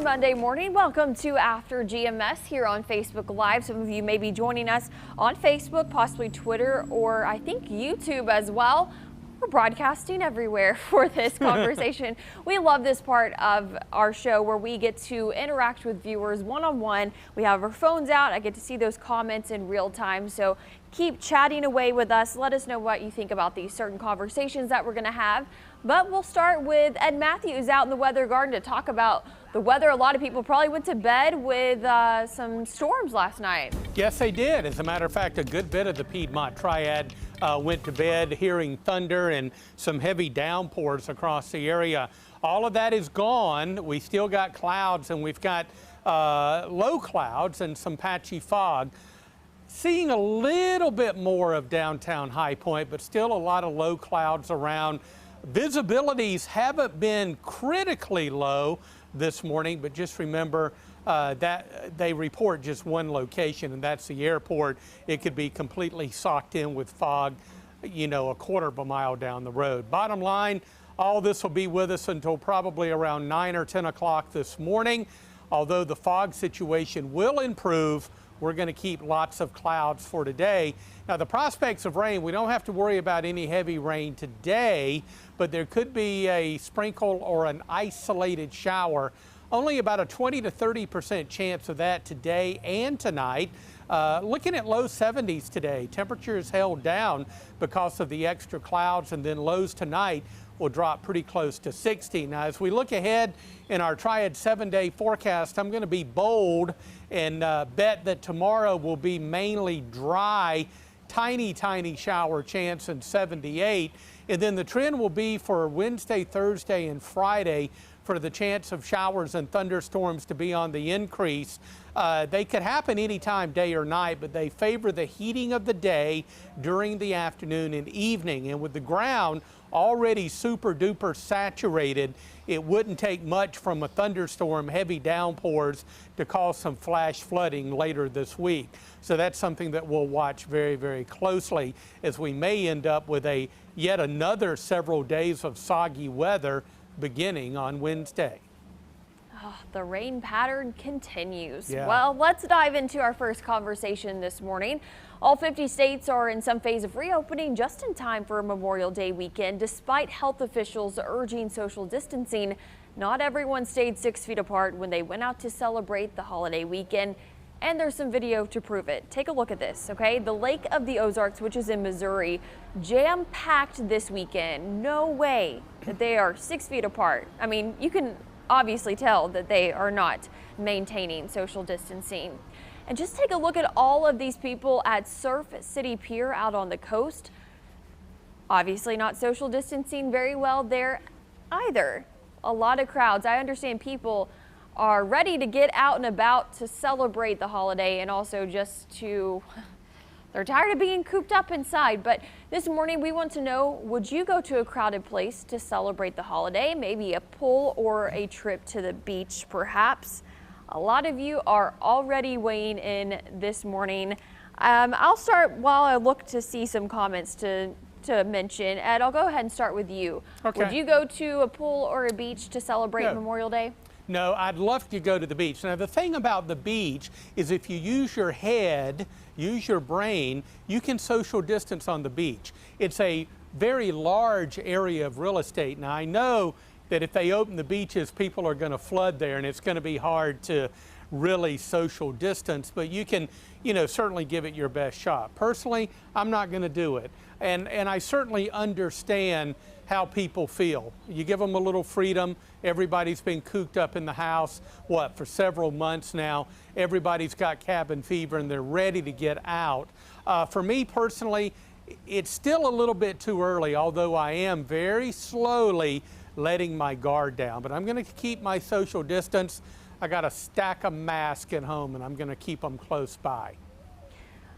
Monday morning. Welcome to After GMS here on Facebook Live. Some of you may be joining us on Facebook, possibly Twitter, or I think YouTube as well. We're broadcasting everywhere for this conversation. We love this part of our show where we get to interact with viewers one-on-one. We have our phones out. I get to see those comments in real time. So keep chatting away with us. Let us know what you think about these certain conversations that we're going to have. But we'll start with Ed Matthews out in the weather garden to talk about the weather. A lot of people probably went to bed with some storms last night. Yes, they did. As a matter of fact, a good bit of the Piedmont Triad went to bed hearing thunder and some heavy downpours across the area. All of that is gone. We still got clouds, and we've got low clouds and some patchy fog. Seeing a little bit more of downtown High Point, but still a lot of low clouds around. Visibilities haven't been critically low this morning, but just remember that they report just one location, and that's the airport. It could be completely socked in with fog, you know, a quarter of a mile down the road. Bottom line, all this will be with us until probably around 9 or 10 o'clock this morning. Although the fog situation will improve, we're going to keep lots of clouds for today. Now, the prospects of rain, we don't have to worry about any heavy rain today, but there could be a sprinkle or an isolated shower. Only about a 20 to 30% chance of that today and tonight. Looking at low 70s today. Temperatures held down because of the extra clouds, and then lows tonight will drop pretty close to 60. Now, as we look ahead in our Triad 7-day forecast, I'm going to be bold and bet that tomorrow will be mainly dry, tiny shower chance in 78. And then the trend will be for Wednesday, Thursday, and Friday for the chance of showers and thunderstorms to be on the increase. They could happen anytime, day or night, but they favor the heating of the day during the afternoon and evening. And with the ground already super duper saturated, it wouldn't take much from a thunderstorm, heavy downpours, to cause some flash flooding later this week. So that's something that we'll watch very closely, as we may end up with yet another several days of soggy weather beginning on Wednesday. Oh, the rain pattern continues. Yeah. Well, let's dive into our first conversation this morning. All 50 states are in some phase of reopening just in time for Memorial Day weekend. Despite health officials urging social distancing, not everyone stayed 6 feet apart when they went out to celebrate the holiday weekend. And there's some video to prove it. Take a look at this, okay? The Lake of the Ozarks, which is in Missouri, jam-packed this weekend. No way that they are 6 feet apart. I mean, you can obviously tell that they are not maintaining social distancing. And just take a look at all of these people at Surf City Pier out on the coast. Obviously not social distancing very well there either. A lot of crowds. I understand people are ready to get out and about to celebrate the holiday, and also just to, they're tired of being cooped up inside. But this morning we want to know, would you go to a crowded place to celebrate the holiday? Maybe a pool or a trip to the beach perhaps. A lot of you are already weighing in this morning. I'll start while I look to see some comments to mention. Ed, I'll go ahead and start with you. Okay. Would you go to a pool or a beach to celebrate No. Memorial Day? No, I'd love to go to the beach. Now, the thing about the beach is if you use your head, use your brain, you can social distance on the beach. It's a very large area of real estate. Now, I know that if they open the beaches, people are going to flood there, and it's going to be hard to really social distance, but you can, certainly give it your best shot. Personally, I'm not going to do it. And I certainly understand how people feel. You give them a little freedom. Everybody's been cooped up in the house, for several months now. Everybody's got cabin fever and they're ready to get out. For me personally, it's still a little bit too early, although I am very slowly letting my guard down. But I'm going to keep my social distance. I got a stack of masks at home and I'm going to keep them close by.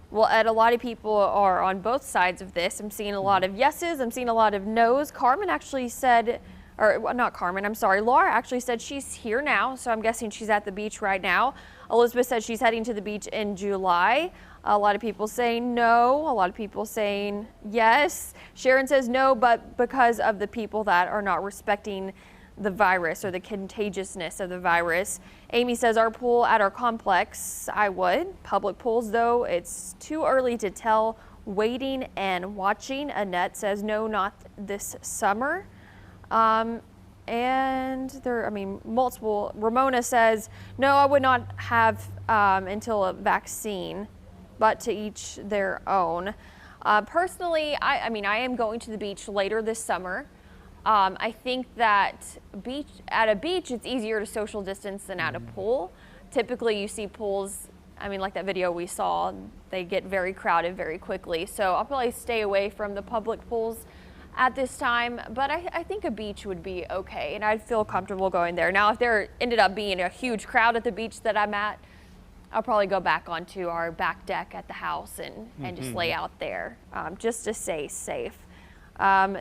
Well, Ed, a lot of people are on both sides of this. I'm seeing a lot of yeses. I'm seeing a lot of no's. Carmen actually said, or not Carmen, I'm sorry. Laura actually said she's here now, so I'm guessing she's at the beach right now. Elizabeth said she's heading to the beach in July. A lot of people saying no. A lot of people saying yes. Sharon says no, but because of the people that are not respecting the virus or the contagiousness of the virus. Amy says our pool at our complex, I would. Public pools though, it's too early to tell. Waiting and watching. Annette says no, not this summer. And multiple. Ramona says no, I would not have until a vaccine, but to each their own. Personally, I am going to the beach later this summer. I think that at a beach, it's easier to social distance than at a pool. Typically, you see pools, like that video we saw, they get very crowded very quickly. So I'll probably stay away from the public pools at this time, but I think a beach would be okay, and I'd feel comfortable going there. Now, if there ended up being a huge crowd at the beach that I'm at, I'll probably go back onto our back deck at the house and just lay out there, just to stay safe.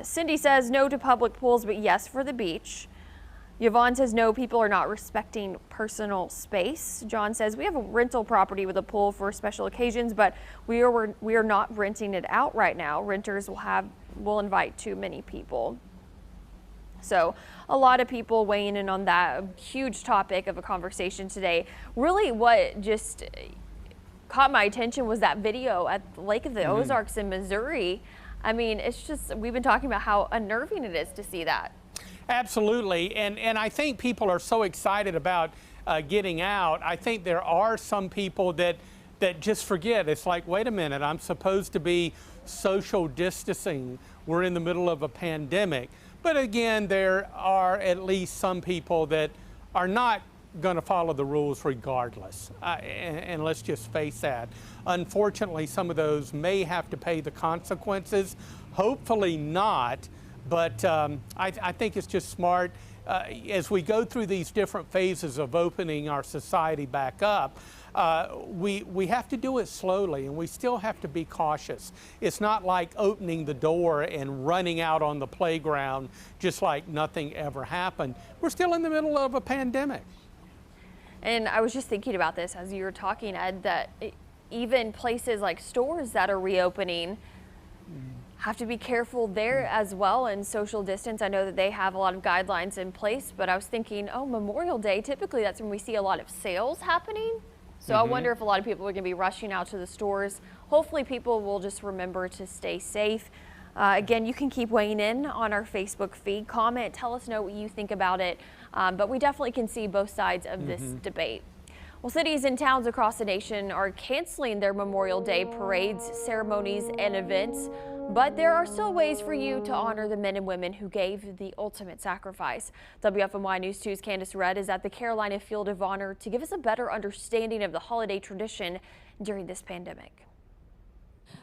Cindy says no to public pools, but yes for the beach. Yvonne says no, people are not respecting personal space. John says we have a rental property with a pool for special occasions, but we are not renting it out right now. Renters will invite too many people. So a lot of people weighing in on that huge topic of a conversation today. Really what just caught my attention was that video at the Lake of the Ozarks in Missouri. It's just, we've been talking about how unnerving it is to see that. Absolutely, and I think people are so excited about getting out. I think there are some people that just forget. It's like, wait a minute, I'm supposed to be social distancing. We're in the middle of a pandemic. But again, there are at least some people that are not going to follow the rules regardless. And let's just face that. Unfortunately, some of those may have to pay the consequences. Hopefully not, but I think it's just smart as we go through these different phases of opening our society back up. We have to do it slowly, and we still have to be cautious. It's not like opening the door and running out on the playground just like nothing ever happened. We're still in the middle of a pandemic. And I was just thinking about this as you were talking, Ed, that even places like stores that are reopening have to be careful there as well, and social distance. I know that they have a lot of guidelines in place, but I was thinking, Memorial Day, typically that's when we see a lot of sales happening. So I wonder if a lot of people are going to be rushing out to the stores. Hopefully people will just remember to stay safe. Again, you can keep weighing in on our Facebook feed. Comment, tell us what you think about it. But we definitely can see both sides of this debate. Well, cities and towns across the nation are canceling their Memorial Day parades, ceremonies, and events. But there are still ways for you to honor the men and women who gave the ultimate sacrifice. WFMY News 2's Candace Redd is at the Carolina Field of Honor to give us a better understanding of the holiday tradition during this pandemic.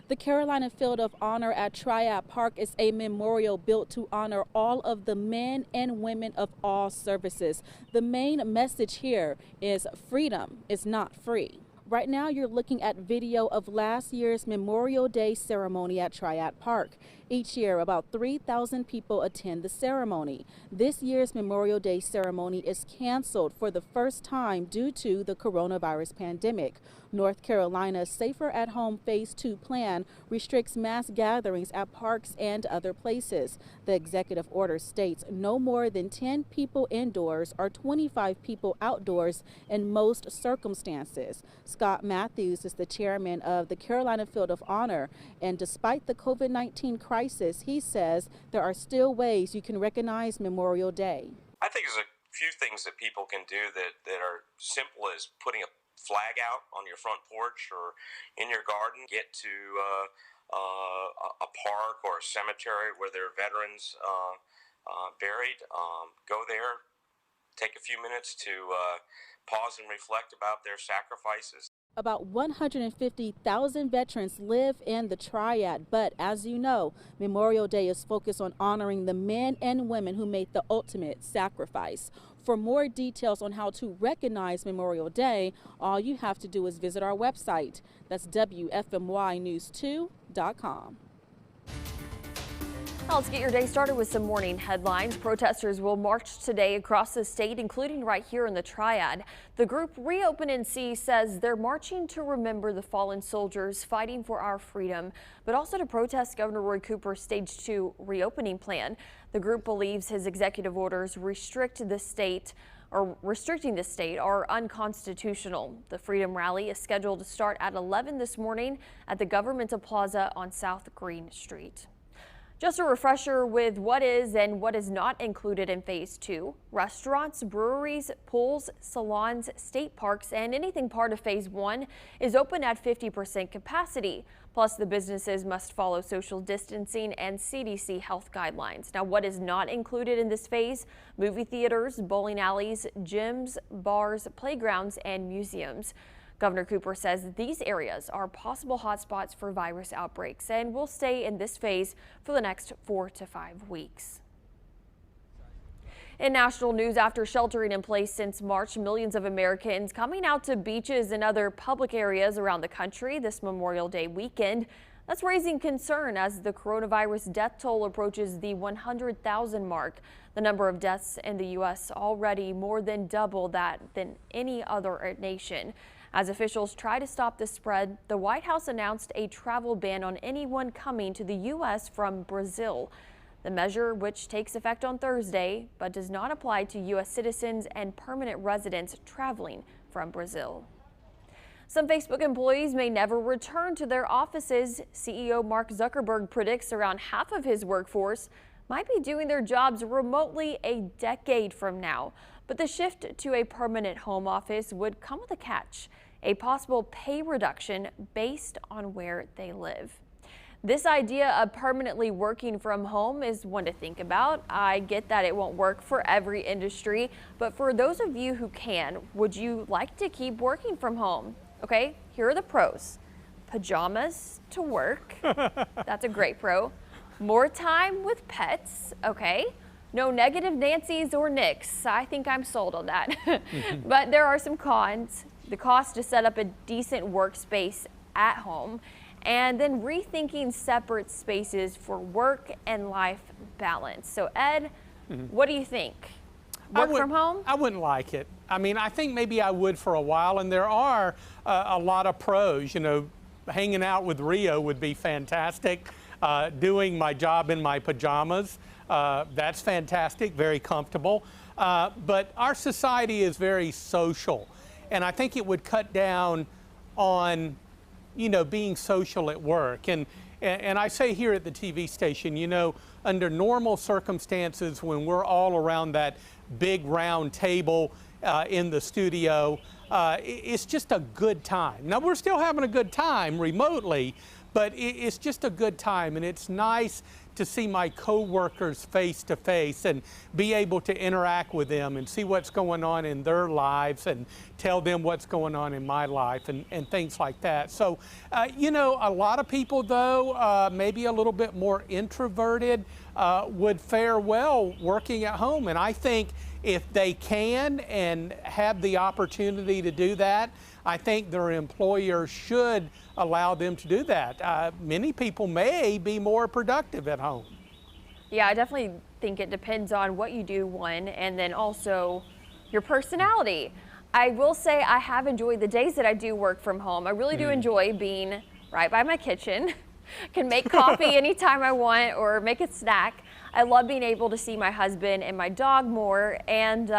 The Carolina Field of Honor at Triad Park is a memorial built to honor all of the men and women of all services. The main message here is freedom is not free. Right now, you're looking at video of last year's Memorial Day ceremony at Triad Park. Each year, about 3,000 people attend the ceremony. This year's Memorial Day ceremony is canceled for the first time due to the coronavirus pandemic. North Carolina's Safer at Home Phase 2 plan restricts mass gatherings at parks and other places. The executive order states no more than 10 people indoors or 25 people outdoors in most circumstances. Scott Matthews is the chairman of the Carolina Field of Honor, and despite the COVID-19 crisis, he says there are still ways you can recognize Memorial Day. I think there's a few things that people can do that are simple as putting a flag out on your front porch or in your garden. Get to a park or a cemetery where there are veterans buried. Go there, take a few minutes to pause and reflect about their sacrifices. About 150,000 veterans live in the Triad, but as you know, Memorial Day is focused on honoring the men and women who made the ultimate sacrifice. For more details on how to recognize Memorial Day, all you have to do is visit our website. That's WFMYnews2.com. Now let's get your day started with some morning headlines. Protesters will march today across the state, including right here in the Triad. The group Reopen NC says they're marching to remember the fallen soldiers fighting for our freedom, but also to protest Governor Roy Cooper's Stage 2 reopening plan. The group believes his executive orders restricting the state are unconstitutional. The Freedom Rally is scheduled to start at 11 this morning at the Governmental Plaza on South Green Street. Just a refresher with what is and what is not included in Phase 2. Restaurants, breweries, pools, salons, state parks, and anything part of Phase 1 is open at 50% capacity. Plus, the businesses must follow social distancing and CDC health guidelines. Now, what is not included in this phase? Movie theaters, bowling alleys, gyms, bars, playgrounds, and museums. Governor Cooper says these areas are possible hotspots for virus outbreaks and will stay in this phase for the next 4 to 5 weeks. In national news, after sheltering in place since March, millions of Americans coming out to beaches and other public areas around the country this Memorial Day weekend. That's raising concern as the coronavirus death toll approaches the 100,000 mark. The number of deaths in the U.S. already more than double that than any other nation. As officials try to stop the spread, the White House announced a travel ban on anyone coming to the U.S. from Brazil. The measure, which takes effect on Thursday, but does not apply to U.S. citizens and permanent residents traveling from Brazil. Some Facebook employees may never return to their offices. CEO Mark Zuckerberg predicts around half of his workforce might be doing their jobs remotely a decade from now. But the shift to a permanent home office would come with a catch, a possible pay reduction based on where they live. This idea of permanently working from home is one to think about. I get that it won't work for every industry, but for those of you who can, would you like to keep working from home? Okay, here are the pros. Pajamas to work. That's a great pro. More time with pets. Okay. No negative Nancy's or Nicks. I think I'm sold on that. But there are some cons. The cost to set up a decent workspace at home, and then rethinking separate spaces for work and life balance. So Ed, what do you think? Work from home? I wouldn't like it. I mean, I think maybe I would for a while, and there are a lot of pros. You know, hanging out with Rio would be fantastic. Doing my job in my pajamas, that's fantastic, very comfortable. But our society is very social, and I think it would cut down on, you know, being social at work. And I say here at the TV station, you know, under normal circumstances, when we're all around that big round table in the studio. It's just a good time. Now, we're still having a good time remotely, but it's just a good time, and it's nice to see my co-workers face to face and be able to interact with them and see what's going on in their lives and tell them what's going on in my life and things like that. So, you know, a lot of people, though, maybe a little bit more introverted, would fare well working at home. And I think if they can and have the opportunity to do that, I think their employer should allow them to do that. Many people may be more productive at home. Yeah, I definitely think it depends on what you do, one, and then also your personality. I will say I have enjoyed the days that I do work from home. I really do enjoy being right by my kitchen. Can make coffee anytime I want or make a snack. I love being able to see my husband and my dog more, and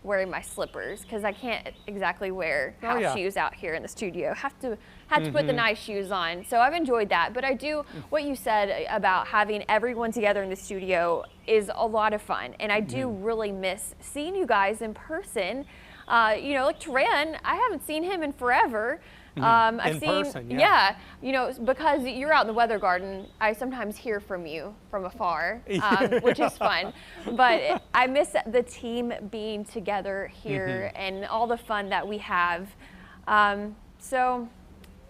wearing my slippers, because I can't exactly wear house shoes out here in the studio. Have to put the nice shoes on. So I've enjoyed that. But I do, what you said about having everyone together in the studio is a lot of fun. And I do really miss seeing you guys in person. You know, like Taran, I haven't seen him in forever. I've seen, person, you know, because you're out in the weather garden, I sometimes hear from you from afar, which is fun. But I miss the team being together here and all the fun that we have. So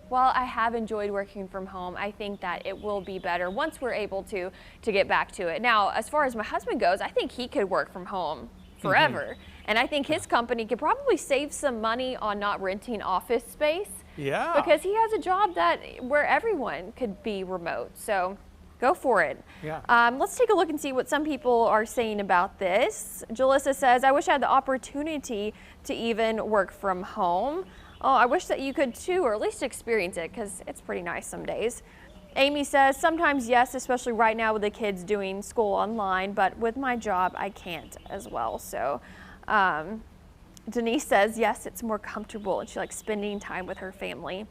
while I have enjoyed working from home, I think that it will be better once we're able to get back to it. Now, as far as my husband goes, I think he could work from home forever. And I think his company could probably save some money on not renting office space. Yeah. Because he has a job where everyone could be remote. So go for it. Yeah. Let's take a look and see what some people are saying about this. Jalissa says, I wish I had the opportunity to even work from home. Oh, I wish that you could too, or at least experience it, because it's pretty nice some days. Amy says, sometimes yes, especially right now with the kids doing school online, but with my job, I can't as well. So Denise says, yes, it's more comfortable, and she likes spending time with her family.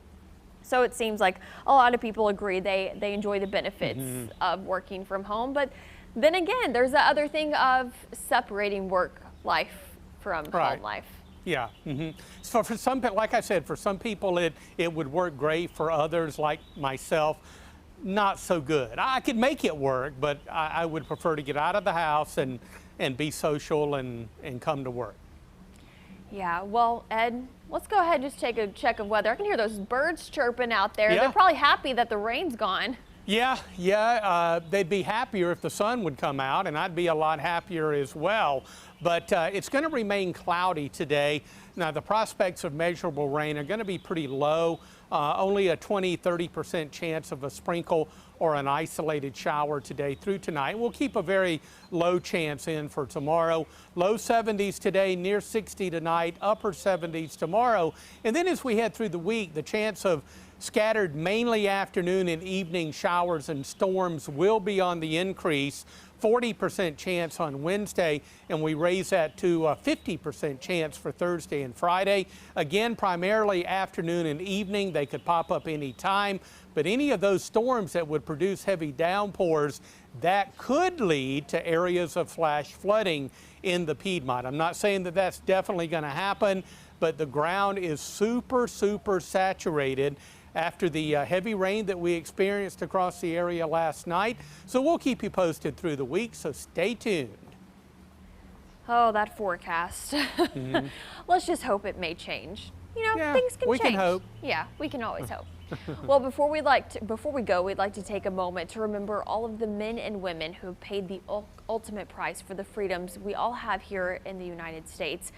So it seems like a lot of people agree they enjoy the benefits of working from home. But then again, there's the other thing of separating work life from home life. Yeah. So for some, like I said, for some people it would work great. For others, like myself, not so good. I could make it work, but I would prefer to get out of the house and be social and come to work. Yeah, well, Ed, let's go ahead and just take a check of weather. I can hear those birds chirping out there. Yeah. They're probably happy that the rain's gone. Yeah, they'd be happier if the sun would come out, and I'd be a lot happier as well. But it's going to remain cloudy today. Now, the prospects of measurable rain are going to be pretty low. Only a 20–30% chance of a sprinkle or an isolated shower today through tonight. We'll keep a very low chance in for tomorrow. Low 70s today, near 60 tonight, upper 70s tomorrow. And then as we head through the week, the chance of scattered mainly afternoon and evening showers and storms will be on the increase. 40% chance on Wednesday, and we raise that to a 50% chance for Thursday and Friday. Again, primarily afternoon and evening. They could pop up any time, but any of those storms that would produce heavy downpours, that could lead to areas of flash flooding in the Piedmont. I'm not saying that that's definitely going to happen, but the ground is super saturated after the heavy rain that we experienced across the area last night. So we'll keep you posted through the week, so stay tuned. Oh, that forecast. Let's just hope it may change. You know, things can change. We can hope. Yeah, we can always hope. Well, before we go, we'd like to take a moment to remember all of the men and women who have paid the ultimate price for the freedoms we all have here in the United States.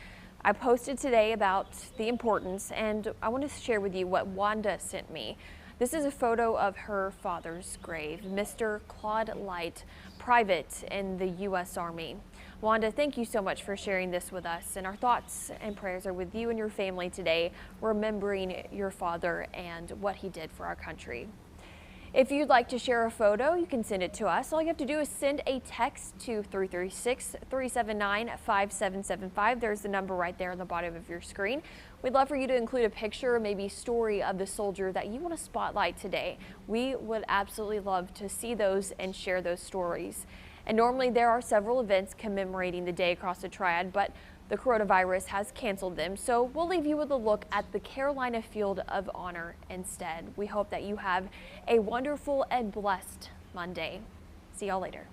I posted today about the importance, and I want to share with you what Wanda sent me. This is a photo of her father's grave, Mr. Claude Light, private in the U.S. Army. Wanda, thank you so much for sharing this with us, and our thoughts and prayers are with you and your family today, remembering your father and what he did for our country. If you'd like to share a photo, you can send it to us. All you have to do is send a text to 336-379-5775. There's the number right there on the bottom of your screen. We'd love for you to include a picture or maybe story of the soldier that you want to spotlight today. We would absolutely love to see those and share those stories. And normally there are several events commemorating the day across the Triad, but the coronavirus has canceled them, so we'll leave you with a look at the Carolina Field of Honor instead. We hope that you have a wonderful and blessed Monday. See y'all later.